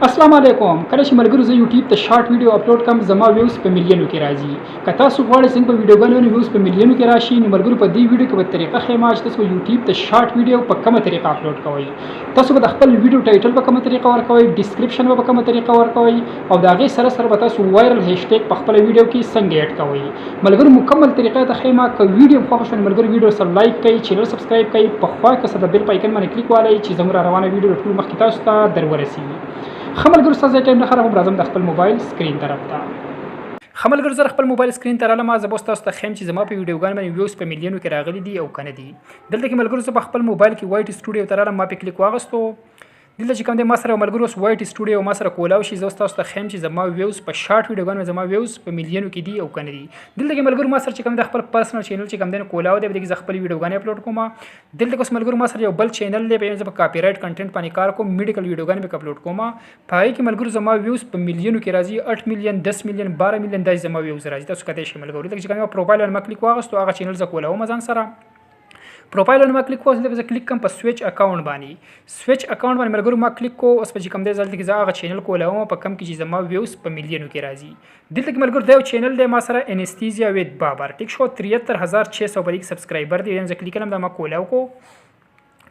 السلام علیکم. کله چې ملګرو زه یوټیوب ته شارټ ویډیو اپلوډ کوم زما ویوز په میلیونو کې راځي. که تاسو غواړئ څنګه په ویډیوګانو ویوز په میلیونو کې راشي نو ملګرو په دې ویډیو کې به طریقه ښیم چې تاسو یوټیوب ته شارټ ویډیو په کومه طریقه اپلوډ کوئ. تاسو به د خپل ویډیو ټایټل په کومه طریقه ورکوئ، ډسکرپشن به په کومه طریقه ورکوئ او د هغې سره سره به تاسو وایرل هیشټیګ په خپل ویډیو کې څنګه اډ کوئ. ملګرو مکمل طریقه ته ښیم. که ویډیو خوښ شو نو ملګرو ویډیو سره لایک کړئ، چینل سبسکرایب کړئ، په خوا کې سره د بیل په آیکن باندې کلیک والئ چې زموږ روانه ویډیو ټول مخکې تاسو ته در ورسیږي. ښه ملګرو ستاسو ټایم نه خرابوم، راځم د خپل موبایل سکرین طرف ته. ښه ملګرو زه خپل موبایل سکرین ته رالم. زه به اوس تاسو ته ښیم چې زما په ویډیوګانو باندې ویوز په میلیونو کې راغلي دي او که نه دي. دلته کې ملګرو زه په خپل موبایل کې وایټ سټوډیو ته رالم، ما پې کلیک واغستو. دلته چې کوم دی ما سره ملګرو اوس وایټ سټوډیو ما سره کولاو شي. زه اوس تاسو ته ښیم چې زما ویوز په شارټ ویډیوګانو زما ویوز په میلیونو کې دي او که نه دي. دلته کې ملګرو ما سره چې کوم دی خپل پرسنل چینل چې کوم دی کولاو دی، په دې کې زه خپل ویډیوګانې اپلوډ کوم. دلته کې اوس ملګرو ما سره یو بل چینل دی، په زه په کاپی رایټ کنټینټ باندې کار کوم، میډیکل ویډیوګانې پکې اپلوډ کوم. په هغې کې ملګرو زما ویوز په میلیونو کې راځي، 8 میلیون 10 میلیون 12 میلیون داسې زما ویوز راځي. تاسو کتلی شئ ملګرو. دلته چې کوم پروفایل باندې ما کلیک واغستو، هغه چینل زه کولاوم ځان سره. پروفایل باندې ما کلیک کوم، دلته زه کلیک کوم په سویچ اکاونټ باندې. سویچ اکاونټ باندې ملګرو ما کلیک کو. اوس په چې کوم دی دلته کې زه هغه چینل کولاوم په کم کې چې زما ویوز په میلیونو کې راځي. دلته کې ملګرو دا یو چینل دی ما سره، انستیزیا وید بابر. ټیک شو 73600 په دې سبسکرایبر دی. زه کلیک کړم دا ما کولاو کو.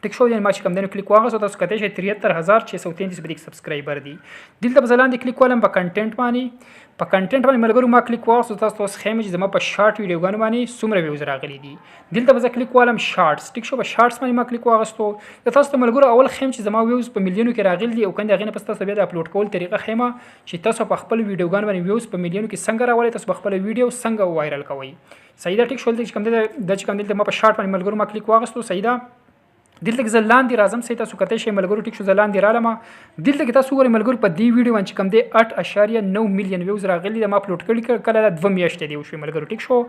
ټیک شو ما چې کوم دی کلیک واغستو، تاسو کتلی شئ 73633 په دې سبسکرایبر دی. دلته به زه لاندې کلیک ولم په کنټینټ باندې. په کنټینټ باندې ملګرو ما کلیک واغستو، تاسو اوس ښیم چې زما په شارټ ویډیوګانو باندې څومره ویوز راغلي دي. دلته به زه کلیک والم شارټس. ټیک شو په شارټس باندې ما کلیک واغستو. د تاسو ته ملګرو اول ښیم چې زما ویوز په میلیونو کې راغلي دي او که نه د هغې نه پس تاسو بیا د اپلوډ کول طریقه ښیم چې تاسو په خپل ویډیوګانو باندې ویوز په میلیونو کې څنګه راولئ، تاسو په خپل ویډیو څنګه وایرل کوئ. صحیح ده. ټیک شو. دلته چې کوم دی دا چې کوم دلته ما په شارټ باندې ملګرو ما کلیک واغستو. صحیح ده. دلته کې زه لاندې راځم. صحیح تاسو کتلی شئ ملګرو. ټیک شو زه لاندې رالم. دلته کې تاسو وګورئ ملګرو په دې ویډیو باندې چې کوم دی 8.9 میلیون ویوز راغلي دي. ما اپلوډ کړي کله دا 2 میاشتې دی وشوې ملګرو. ټیک شو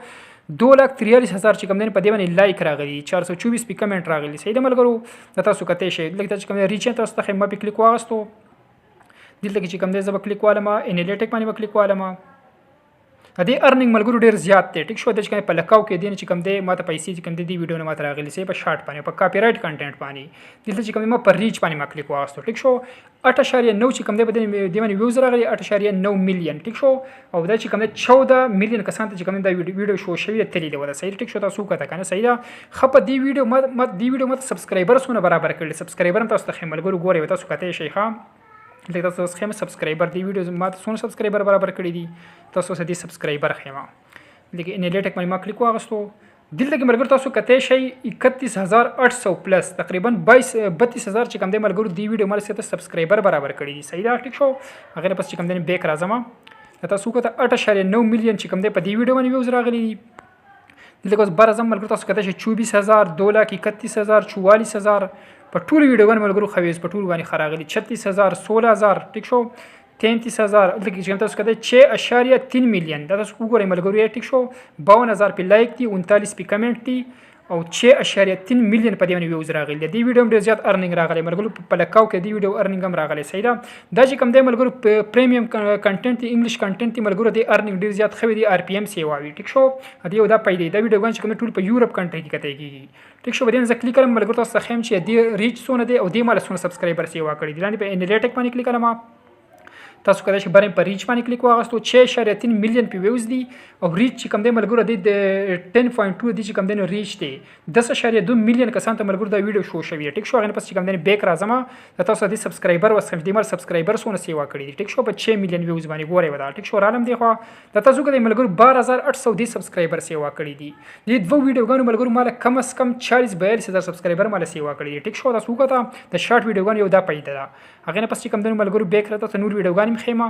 2,43,000 چې کوم دی په دې باندې لایک راغلي، 424 پې کمنټ راغلي. صحیح ده ملګرو. دا تاسو کتلی شئ. دلته چې کوم دی ریچ تاسو ته ما پې کلیک واغستو. دلته کې چې کوم دی زه به کلیک والم، انالیټک باندې به کلیک والم. د دې ارننګ ملګرو ډېر زیات دی. ټیک شو. د چې کوم په لکاو کې دی چې کوم دی ما ته پیسې چې کوم دی دې ویډیو نه ما ته راغلي سي په شارټ باندې په کاپی رایټ کنټینټ باندې. دلته چې کوم دی ما په ریچ باندې ما کلیک واغستو. ټیک شو 8.9 چې کوم دی په دې باندې ویوز راغلي 8.9 میلیون. ټیک شو. او دا چې کوم دی 14 میلیون کسان ته چې کوم دی دا ویډیو شو شوی تللی دی ولا. صحیح. ټیک شو. تاسو وکړه کنه. صحیح ده. خپ دې ویډیو ما دې ویډیو ما سبسکرایبر سونه برابر کړل. سبسکرایبر تاسو ته ملګرو ګورئ تاسو کتلی شئ. ښه لکه تاسو ښیم سبسکرایبر دی ویډیو ما ته څونه سبسکرایبر برابر کړي دي. تاسو اوس دې سبسکرایبر ښیم. لکه انالیټک باندې ما کلیک واغستو. دلته کې ملګرو تاسو کتلی شئ 31800 پلس تقریبا 32,000 چې کوم دی ملګرو دې ویډیو ما ته سبسکرایبر برابر کړي دي. صحیح ده. ټیک شو. هغې نه پس چې کوم دی بیک راځم. تاسو وکړه 8.9 میلیون چې کوم دی په دې ویډیو باندې ویوز راغلي دي. دلته اوس بار اعظم ملګرو تاسو کتلی شئ 24,000 2,31,000 44,000 په ټولو ویډیوګانو ملګرو خویز په ټولو باندې ښه راغلي 36,000 16,000. ټیک شو 33,000. دلته کې تاسو کتلی 6.3 میلیون. دا تاسو وګورئ ملګرو. ټیک شو 52,000 پې لایک دي، 39 پې کمنټ دي او 6.3 میلیون په دې باندې ویوز راغلي دي. دې ویډیو هم ډېر زیات ارننګ راغلی ملګرو. په لکاو کې دې ویډیو ارننګ هم راغلی. صحیح ده. دا چې کوم دی ملګرو پریمیم کنټینټ دی، انګلیش کنټینټ دی ملګرو. دې ارننګ ډېر زیات ښه دی. RPM سیوا وي. ټیک شو. دې یو دا پیدا دا ویډیوګان چې کوم ټول په یورپ کنټري کې کتلی کېږي. ټیک شو. په دې زه کلیک کړم ملګرو تاسو ته ښیم چې دې ریچ څونه دی او دې ماله څونه سبسکرایبر سیوا کړي دي. لاندې په انالیټک باندې کلیک کړم. تاسو کله چې بریم په ریچ باندې کلیک واغستو 6.3 میلیون پی ویوز دي او ریچ چې کوم دی ملګرو د 10.2 دی چې کوم دی نو ریچ دی 10.2 میلیون کسان ته ملګرو دا ویډیو شو شوی. ټیک شو. هغې پس چې کوم دی بیک راځم. تاسو د سبسکرایبر وسخم دې مر سبسکرایبر څونه سیوا کړي دي. ټیک شو. په 6 میلیون ویوز باندې ګورئ ودا. ټیک شو. رالم دی خو دا تاسو کې ملګرو 12,800 دی سبسکرایبر سیوا کړي دي. دې دوه ویډیوګانو ملګرو مال کم از کم 40-42,000 سبسکرایبر مال سیوا کړي دي. ټیک شو. تاسو وکړه د شارټ ویډیوګانو یو دا پیدا ده. هغې پس چې کوم دی ملګرو بیک راته نور ویډیوګان مخېما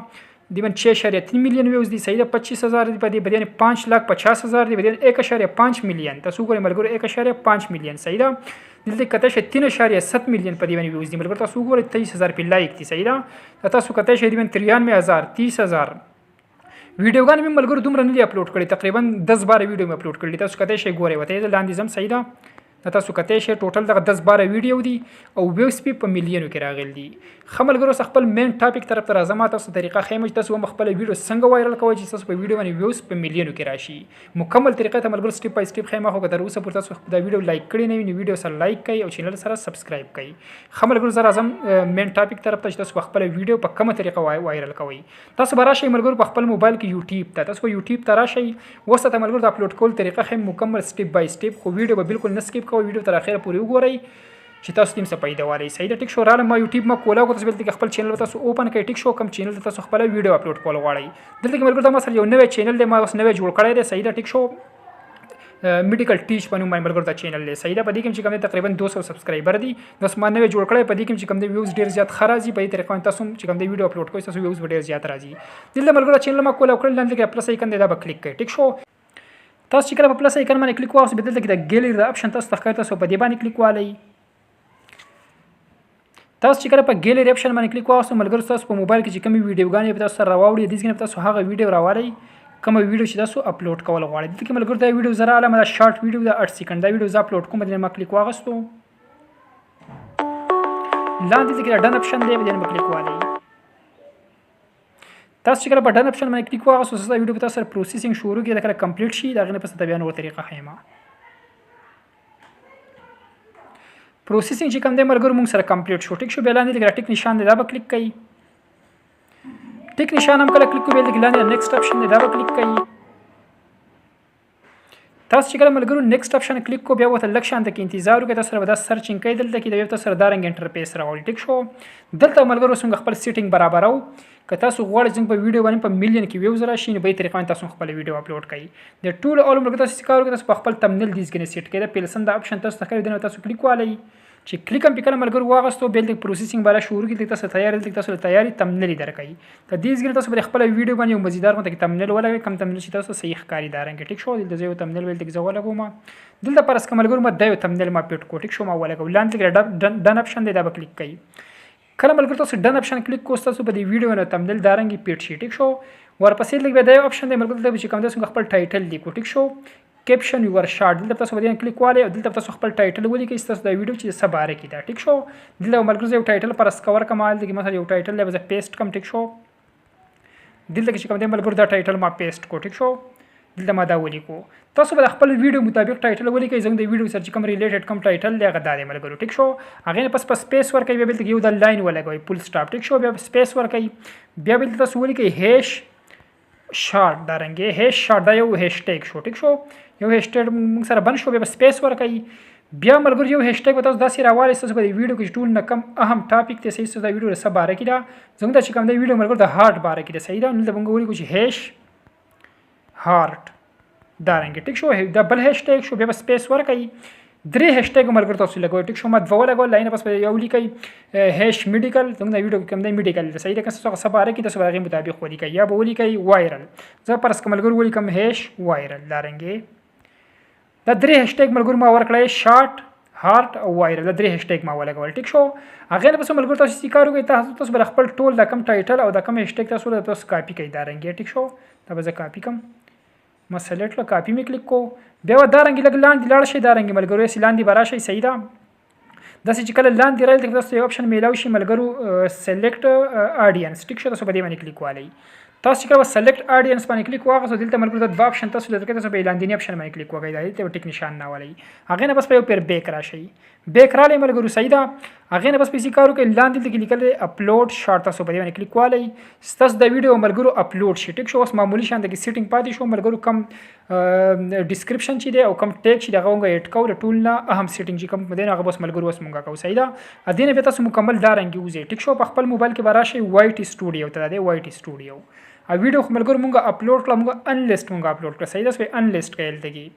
دی من 6.3 میلیون ویوز دی. صحیح ده. 25,000 دی په دې بدین 5,50,000 دی بدین 1.5 میلیون. تاسو وګورئ ملګرو 1.5 میلیون. صحیح ده. دلته کتلی شئ 3.7 میلیون په دې باندې ویوز دی ملګرو. تاسو وګورئ 23,000 پې لایک دي. صحیح ده. تاسو کتلی شئ دی من 93,000 30,000 ویډیوګان مې ملګرو دومره نه دي اپلوډ کړي. تقریبا 10-12 ویډیو مې اپلوډ کړي. تاسو کتلی شئ ګورئ ورته لاندې ځم. صحیح ده. تاسو کته شي ټوټل دغه 10-12 ویډیو دي او ویوز په ملیونو کې راغلي دي. خملګرو خپل مین ټاپک طرف ته راځم. تاسو طریقه خیمه تاسو خپل ویډیو څنګه وایرل کوئ چې تاسو په ویډیو باندې ویوز په ملیونو کې راشي. مکمل طریقه ته ملګرو سټپ بای سټپ خیمه خو تر اوسه پورې تاسو دا ویډیو لایک کړئ نه وي ویډیو سره لایک کړئ او چینل سره سبسکرایب کړئ. خملګرو زه راځم مین ټاپک طرف ته چې تاسو خپل ویډیو په کومه طریقه وایرل کوئ. تاسو به راشئ ملګرو په خپل موبایل کې یوټیوب ته. تاسو یوټیوب ته راشئ. وسته ته ملګرو د اپلوډ کول طریقه خیم مکمل سټپ بای سټپ خو ویډیو به بالکل نه سکیپ کوئ. ویډیو تر اخره پورې وګورئ چې تاسو تیم څه پیدا والی. صحیح ده ټیک شو. رااله ما یوټیوب ما کولا کو تاسو بل خپل چینل تاسو اوپن کړئ. ټیک شو. کوم چینل تاسو خپل ویډیو اپلوډ کول غواړئ دلته کې ملګرو دا ما سره یو نوې چینل دی ما اوس نوې جوړ کړی دی. صحیح ده ټیک شو. میډیکل ټیچ په نوم باندې ملګرو دا چینل دی. صحیح ده. په دې کې چې کوم تقریبا 200 سبسکرایبر دي. نو ما نوې جوړ کړی. په دې کې چې کوم ویوز ډیر زیات خرازي په دې طریقه تاسو چې کوم ویډیو اپلوډ کوئ تاسو ویوز ډیر زیات راځي. دلته ملګرو چینل ما کولا کړل لاندې کې پلس آیکن دی دا به کلیک کړئ. ټیک شو. تاسو چې کله په پلس آیکن باندې کلیک وکړئ بدل کې د ګیلری د اپشن تاسو ښکاري تاسو په دې باندې کلیک والئ. تاسو چې کله په ګیلری اپشن باندې کلیک وکړئ ملګرو تاسو په موبایل کې چې کوم ویډیوګانې تاسو سره راوړي دي ځکه تاسو هغه ویډیو راوړئ کوم ویډیو چې تاسو اپلوډ کول غواړئ. دلته کې ملګرو دا ویډیو زره علامه دا شارټ ویډیو دا 8 سکند دا ویډیو ز اپلوډ کوم بدل ما کلیک واغستو لاندې کې ډن اپشن دی بدل ما کلیک والئ. تاسو چې کله په ډن اپشن باندې کلیک واغستو دا ویډیو په تاسو سره پروسیسینګ شروع کیږي دا کله کمپلیټ شي دا غنه پس ته بیان ور طریقه خیمه پروسیسینګ چې کوم دی ملګرو موږ سره کمپلیټ شو. ټیک شو. بیا لاندې کې ټیک نشان دی دا به کلیک کړئ. ټیک نشان هم کله کلیک کوئ بیا لاندې نیکسټ اپشن دی دا به کلیک کړئ. تاسو چې کله ملګرو نیکسټ اپشن کلیک کو بیا وته لک شانته کې انتظار وکړئ تاسو سره به دا سرچینګ کوي دلته کې د ویب تاسو سره دا رنګ انټرفیس راوړي. ټیک شو. دلته ملګرو څنګه خپل سیټینګ برابرو که تاسو غواړئ چې په ویډیو باندې په میلیون کې ویوز راشي نو به طریقه تاسو خپل ویډیو اپلوډ کړئ. د ټول اول ملګرو تاسو کار وکړئ تاسو په خپل تمنیل دیز کې سیټ کړئ. پیلسن دا اپشن تاسو ښکاري دنه تاسو کلیک والئ چې کلیک هم پکړه ملګرو واغستو بیل د پروسیسینګ بالا شروع کړئ تاسو تیار دي تاسو تیاری تمنیل درکړئ. ته دې ځګر تاسو په خپل ویډیو باندې یو مزیدار مته تمنیل ولګئ کم تمنیل چې تاسو صحیح ښکاری دارنګ. ټیک شو. دلته یو تمنیل ول تک زول لګوم دلته پر اس ملګرو ما دا یو تمنیل ما پیټ کو. ټیک شو. ما ولګو لاندې ډن اپشن دی دا به کلیک کړئ. کله ملګرو تاسو ډن اپشن کلیک کوئ تاسو په دې ویډیو نه تمنیل دارنګ پیټ شي. ټیک شو. ورپسې لګ به دا یو اپشن دی ملګرو ته چې کوم تاسو خپل ټایټل لیکو. ټیک شو. کیپشن یور شارټ دلته تاسو باندې کلیک والئ او دلته تاسو خپل ټایټل ولیکئ تاسو دا ویډیو چې سباره کی دا. ټیک شو. دلته ملګرو یو ټایټل پر اسکور کمال دي مثلا یو ټایټل لږه پیسټ کم. ټیک شو. دلته کې کوم دی ملګرو دا ټایټل ما پیسټ کو. ټیک شو. دلته ما دا ولیکو تاسو به خپل ویډیو مطابق ټایټل ولیکئ زنګ د ویډیو سره کوم ریلیټډ کوم ټایټل لږه دا ملګرو. ټیک شو. هغه پس سپیس ورکئ بیا بل یو د لاین ولګوي فل سټاپ. ټیک شو. بیا سپیس ورکئ بیا بل تاسو ولیکئ هیش شارټ دارنګ هیش شارټ دا یو هیشټیګ شو. ټیک شو. یو هیشټیګ موږ سره بن شو بیا سپیس ورکئ بیا ملګرو یو هیشټیګ تاسو داسې راوالئ تاسو په ویډیو کې ټول نه کم اهم ټاپک ته صحیح دا ویډیو سره باره کې دا زموږ د چې کوم دا ویډیو ملګرو د هارت باره کې دا صحیح دا نو د موږ ولیکو چې هیش هارت دارنګ. ټیک شو. دا بل هیشټیګ شو بیا سپیس ورکئ 3 هیشټیګ ملګرو تاسو لګوئ. ټیک شو. ما دوه لګول لاین پس یو لیکئ هیش میډیکل څنګه دا ویډیو کوم دا میډیکل صحیح ده که تاسو سره باره کې تاسو هغه مطابق ولیکئ یا به ولیکئ وایرل. زه پر اس ملګرو ولیکم هیش وایرل دارنګ. دا 3 هیشټیګ ملګرو ما ورکړی شارټ هارت او وایرل دا 3 هیشټیګ ما ولګول. ټیک شو. هغه نه پس ملګرو تاسو چې کار وکړئ تاسو بل خپل ټول د کم ټایټل او د کم هیشټیګ تاسو کاپی کړئ دارنګ. ټیک شو. دا به زه کاپی کوم ما سلیکټ له کاپی می کلیک کو بیا دارنګ لګ لاندې لاړ شي دارنګ ملګرو یې لاندې برا شي. صحیح ده. داسې چې کله لاندې راځي تاسو یو اپشن میلاوي شي ملګرو سلیکټ اډینس. ټیک شو. تاسو په دې باندې کلیک والئ. تاسو چې کله سلیکټ اډینس باندې کلیک واغسو دلته ملګرو د دوه اپشن تاسو لږه تاسو په لاندې اپشن باندې کلیک وکړئ دا ته ټیک نشان نه ولئ هغه نه بس په یو پیر بیک راشي بیک را لې ملګرو. صحیح ده. هغه نه بس په کارو کې لاندې کې لیکل اپلوډ شارټ تاسو په دې باندې کلیک والئ تاسو د ویډیو ملګرو اپلوډ شي. ټیک شو. اوس معمولی شان د سیټینګ پاتې شو ملګرو کم ډیسکرپشن چې دی او کم ټیګ چې دغه ونګ اډ کو ټول نه اهم سیټینګ چې کم مدین هغه بس ملګرو اوس مونږه کو. صحیح ده. ا دې نه به تاسو مکمل دارنګ یوزئ. ټیک شو. په خپل موبایل کې براشي وایټ سټوډیو ته دی وایټ سټوډیو ا ویډیو خو ملګرو مونږه اپلوډ کړه مونږه ان لیست مونږه اپلوډ کړه. صحیح ده. سو ان لیست کېل دیږي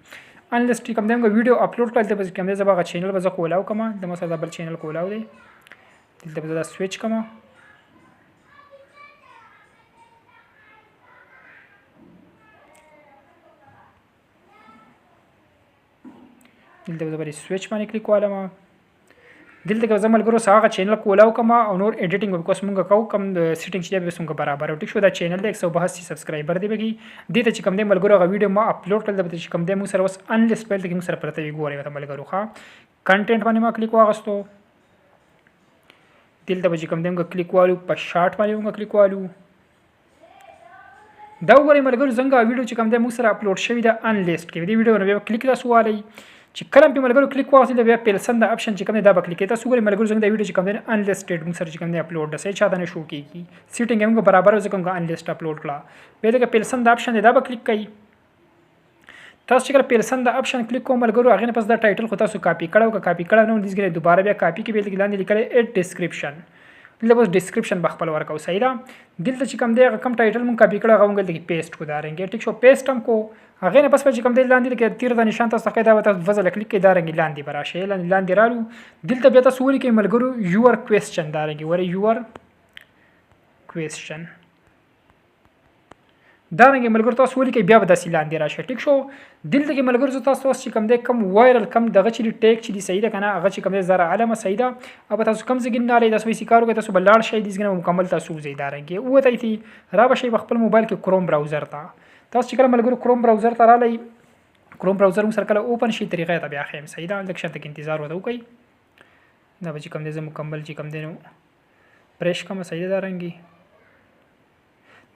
ان لیست کوم دغه ویډیو اپلوډ کړل ته کوم دغه هغه چینل به زه کولاو کوم د مثلا بل چینل کولاو دی دلته به زه سویچ کوم دلته به زه سویچ باندې کلیک والم دلته کې زموږ ملګرو ساغه چینل کولاو کما او نور ایډیټینګ وکوس مونږ کو کم سیټینګ چې به څنګه برابر ټیک شو دا چینل د 182 سبسکرایبر دی بګي دته چې کم دی ملګرو غو ویډیو ما اپلوډ کړل د چې کم دی موږ سره وس ان لیست پیل کې موږ سره پرته وی ګوري وته ملګرو ښا کنټینټ باندې ما کلیک واغستو دلته به چې کم دی موږ کلیک والو په شارټ باندې موږ کلیک والو دا وګورئ ملګرو څنګه ویډیو چې کوم د موږ سره اپلوډ شوی دا ان لیست کې دی ویډیو نو کلیک تاسو والی چې کلم په ملګرو کلیک واخلئ بیا پیلسن د اپشن چې کوم دا به کلیک تاسو وګورئ ملګرو څنګه دا ویډیو چې کوم دی ان لیسټډ موږ سره چې کوم دی اپلوډ ده صحیح چاته نه شو کیږي سیټینګ هم برابر وځي کوم ان لیست اپلوډ کړه به دا پیلسن د اپشن دا به کلیک کړئ تاسو چې کله پیلسن د اپشن کلیک کوم ملګرو هغه نه پس دا ټایټل خو تاسو کاپی کړو کا کاپی کړو نو دغه دوباره بیا کاپی کې به لاندې لیکل اډ ډسکرپشن دلته بس ډسکرپشن بخپل ورکاو صحیح ده دلته چې کوم دی کم ټایټل مون کاپی کړه هغه مونږ دلته پیسټ کو دارنګ ټیک شو پیسټ هم کو هغه نه پس چې کوم دی لاندې کې تیر د نشان تاسو څخه دا وته وزل کلیک کې دارنګ لاندې براشه لاندې رالو دلته بیا تاسو ولي کې ملګرو یور کوېسچن دارنګ وره یور کوېسچن دارنګ ملګرو تاسو ولي کې بیا به داسې لاندې راشه ټیک شو دلته کې ملګرو تاسو چې کوم دی کم وایرل کم دغه چې ټیک چې دی صحیح ده کنه هغه چې کوم دی زره علامه صحیح ده او تاسو کم زګین نه لري تاسو وې کارو کې تاسو بلاړ شي دیږي مکمل تاسو زی دارنګ او ته تی را بشي خپل موبایل کې کروم براوزر ته تاسو چې کله ملګرو کروم براوزر ته رالی کروم براوزر مو سره کله اوپن شي طریقې ته بیا خیم صحیح ده لکه شته کې انتظار وته کوي دا به چې کوم دی مکمل چې کوم دی نو پرېش کوم صحیح ده رنګي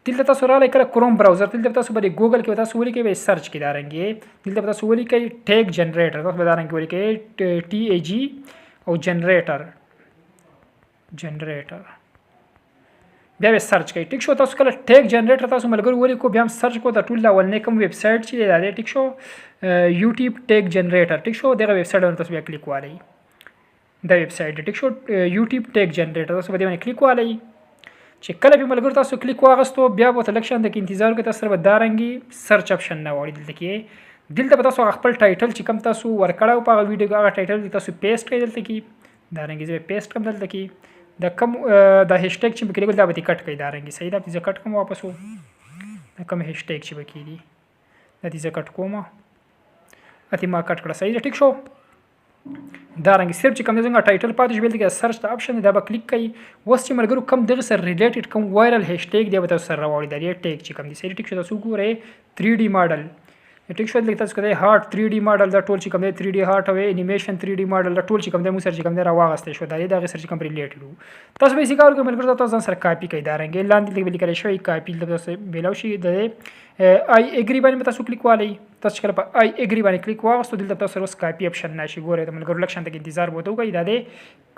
دلته تاسو رالی کله کروم براوزر دلته تاسو به ګوګل کې تاسو ولي کې به سرچ کې دارنګي دلته تاسو ولي کې ټیګ جنریټر تاسو به دارنګي ولي کې ټي ای جی او جنریټر بیا به سرچ کوي ټیک شو تاسو کله ټیګ جنریټر تاسو ملګرو ولي کو بیا هم سرچ کو د ټول لا ولنه کوم ویب سټ چې دا ټیک شو یوټیوب ټیګ جنریټر ټیک شو دغه ویب سټ باندې تاسو بیا کلیک والی دا ویب سټ ټیک شو یوټیوب ټیګ جنریټر تاسو به باندې کلیک والی چې کله به ملګرو تاسو کلیک واغستو بیا به سلیکشن د انتظار کې تاسو به دارنګي سرچ اپشن نه وړي دلته کې دلته به تاسو خپل ټایټل چې کوم تاسو ورکړاو په ویډیو کې هغه ټایټل تاسو پیسټ کړئ دلته کې دارنګي زه پیسټ کوم دلته کې د کم د هشټیګ چې کلیک دا به کټ کړئ دارنګي صحیح ده چې کټ کوم واپس وو د کم هشټیګ چې وکړي د دې کټ کومه اته ما کټ کړه صحیح ده ټیک شو دارنګ صرف چې کوم څنګه ټایټل پاتې شوی دغه سرچ ته اپشن دا به کلیک کړئ وس چې ملګرو کم دغه سره ریلیټډ کوم وایرل هشټیګ دی به تاسو سره راوړي دا ټیګ چې کوم دی صحیح ټیک شو تاسو ګورئ 3D ماډل ټیک شو دلته تاسو کوي هارت 3D ماډل دا ټول چې کوم دی 3D هارت او انیمیشن 3D ماډل دا ټول چې کوم دی مو سره چې کوم دی راوغسته شو دا دغه سره چې کوم ریلیټډ تاسو به سیکار کوم ملګرو تاسو سره کاپی کوي دارنګ لاندې لیکل شوی کاپی تاسو بیلو شي د آی اګری باندې تاسو کلیک والی تاسو کله په آی اګری باندې کلیک واغستو دلته تاسو سره کاپی اپشن نشي ګورئ د ملګرو لکشن ته انتظار وته کوي دا د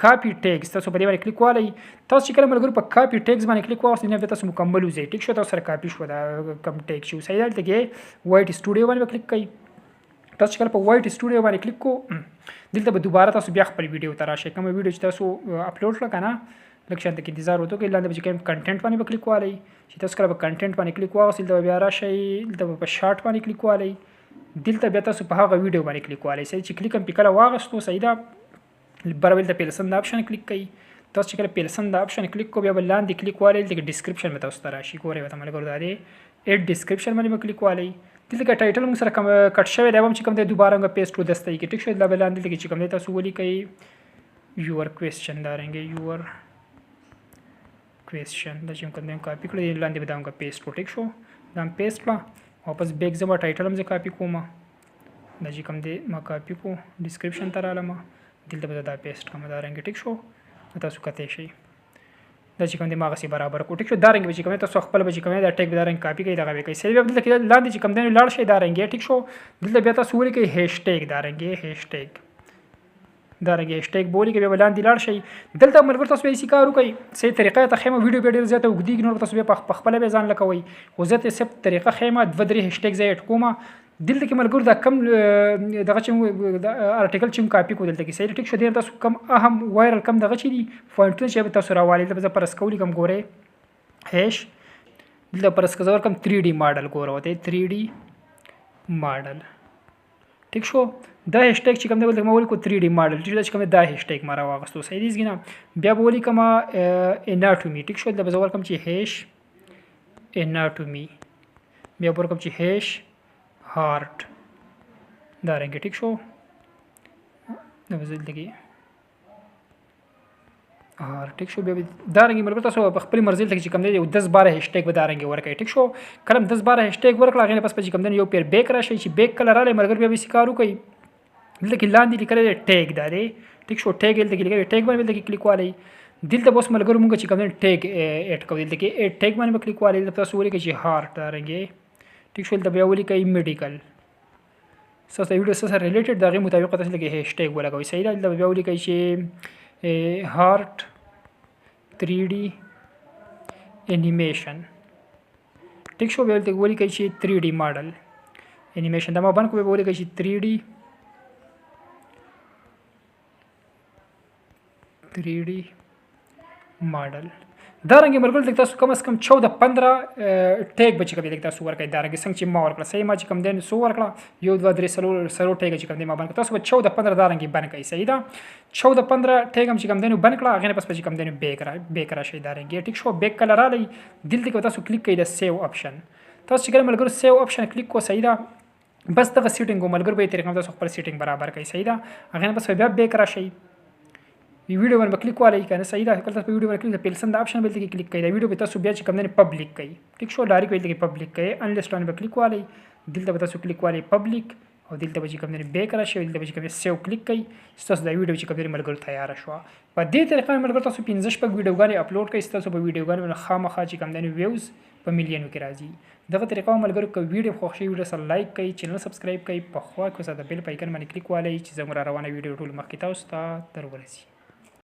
کاپی ټیګز تاسو په دې باندې کلیک والی تاسو کله ملګرو په کاپی ټیګز باندې کلیک واغستو نه تاسو مکمل وځي ټیک شو تاسو سره کاپی شو دا کم ټیګ شو صحیح دلته کې وایټ سټوډیو باندې کلیک کړئ تاسو کله په وایټ سټوډیو باندې کلیک کو دلته به دوباره تاسو بیا خپل ویډیو ته راشئ کوم ویډیو چې تاسو اپلوډ کړل کنه لکشن ته انتظار وته کوي لاندې چې کوم کنټینټ باندې کلیک والی چې تاسو کله په کنټینټ باندې کلیک واغستل دا بیا راشئ دلته په شارټ باندې کلیک والی دلته بیا تاسو په هغه ویډیو باندې کلیک والی چې کلیک هم پکله واغستو صحیح ده برابر د پیلسن د اپشن کلیک کړئ تاسو چې کله پیلسن د اپشن کلیک کو بیا لاندې کلیک والی د ډسکرپشن مته تاسو راشي ګورئ وته ملګرو دا دی اډ ډسکرپشن باندې کلیک والی دلته کې ټایټل موږ سره کټ شوی دی هم چې کوم دی دوباره موږ پیسټ کو دسته کې ټیک شو دا لاندې کې چې کوم دی تاسو ولي کوي یور کوېسچن دارنګ یور کوېسچن دا چې کوم دی کاپی کړی لاندې به دا موږ پیسټ کو ټیک شو دا پیسټ کړه واپس بیک زما ټایټل هم زه کاپی کوم دا چې کوم دی ما کاپی کو ډسکرپشن ته رالم دلته به دا پیسټ کوم دارنګ ټیک شو تاسو کته شي دا چې کوم دی ماغه سي برابر کو ټیک شو دارنګ به چې کوم تاسو خپل به چې کوم دا ټیګ دارنګ کاپی کوي دغه کوي صحیح به دلته لاندې چې کوم دی لاړ شي دارنګ ټیک شو دلته بیا تاسو ولي کوي هشټیګ دارنګ هشټیګ هشټیګ بولی کې به لاندې لاړ شي دلته ملګرو تاسو به کار وکړئ صحیح طریقه ته خیمه ویډیو به ډیر زیاته وګدیږي نو تاسو به په خپل به ځان لکوي خو زه ته سب طریقه خیمه د ودري هشټیګ زیات کومه دلته کې ملګرو دا کم دغه چې د ارټیکل چې کاپی کو دلته کې صحیح ټیک شو دی تاسو کم اهم وایرل کم دغه چې دی پوینټونه چې تاسو راوالي د پرس کولی کم ګوره هش دلته پرس کزور کم 3D ماډل ګوره وته 3D ماډل ټیک شو دا هشټیګ چې کوم دی ولکه مول کو 3D ماډل چې کوم دا هشټیګ ما راوغستو صحیح دی ځګنه بیا بولی کما اناټومي ټیک شو د بزور کم چې هش اناټومي بیا پر کوم چې هش هارت دا رنګ ټیک شو د وزل دګي ټیک شو. بیا دا رنګ ملګرو تاسو په خپل مرزي ته چې کوم دی یو 10-12 هشټیګ به دا رنګ ورکړئ. ټیک شو. کله 10-12 هشټیګ ورکړه هغه نه پس چې کوم دی یو پیر بیک راشي چې بیک کله رااله ملګرو بیا به سکارو کوي دلته کې لاندې لیکل دی ټیګ دا دی. ټیک شو. ټیګ دلته کې لیکل ټیګ باندې دلته کې کلیک والي دلته بس ملګرو مونږ چې کوم دی ټیګ اډ کوو دلته کې ټیګ باندې کلیک والي دلته تاسو ولیکئ چې هارت دا رنګ. ټیک شو. دلته بیا ولیکئ میډیکل سره ویډیو سره ریلیټډ دغه مطابق تاسو لګي هشټیګ ولګوئ. صحیح ده. دلته بیا ولیکئ چې هارت 3D انیمیشن. ټیک شو. بیا دلته ولیکئ چې 3D ماډل انیمیشن دا ما باندې کوم ولیکئ چې 3D ماډل دا رنګ ملګرو لکه تاسو کم از کم 14-15 ټیګ به چې کوم تاسو ورکړئ دا رنګ څنګه چې ما ورکړه. صحیح. ما چې کوم دی سو ورکړه 1 2 3 سلو ټیګ چې کوم دی ما باندې تاسو به 14-15 دا رنګ بند کړئ. صحیح ده. 14-15 ټیګ هم چې کوم دی بند کړه هغه نه پس چې کوم دی بیک راشي دا رنګ. ټیک شو. بیک کلر رالی دلته کې تاسو کلیک کړئ د سیو اپشن. تاسو چې کله ملګرو سیو اپشن کلیک کو. صحیح ده. بس دغه سیټینګ ملګرو به طریقې تاسو خپل سیټینګ برابر کړئ. صحیح ده. هغه نه پس بیا بیک راشي ویډیو باندې کلیک والي کنه. صحیح ده. کله تاسو په ویډیو باندې کلیک پیل سند اپشن باندې کلیک کړئ دا ویډیو به تاسو بیا چې کوم نه پبلک کړئ. ټیک شو. ډایرکټ باندې پبلک کړئ انلیست باندې کلیک والي دلته به تاسو کلیک والي پبلک او دلته به چې کوم نه بیک راشي دلته به چې کوم سیو کلیک کړئ تاسو دا ویډیو چې کوم نه ملګرو تیار شو. په دې طریقه ملګرو تاسو 15 شپږ ویډیوګانې اپلوډ کړئ تاسو په ویډیوګانو خامخا چې کوم نه ویوز په میلیونو کې راځي. دغه طریقه ملګرو کو ویډیو خوښ شي ویډیو سره لایک کړئ چینل سبسکرایب کړئ په خوا کې سره د بیل په آیکن باندې کلیک والي چې زموږ روانه ویډیو ټول مخکې تاسو ته در ورسي.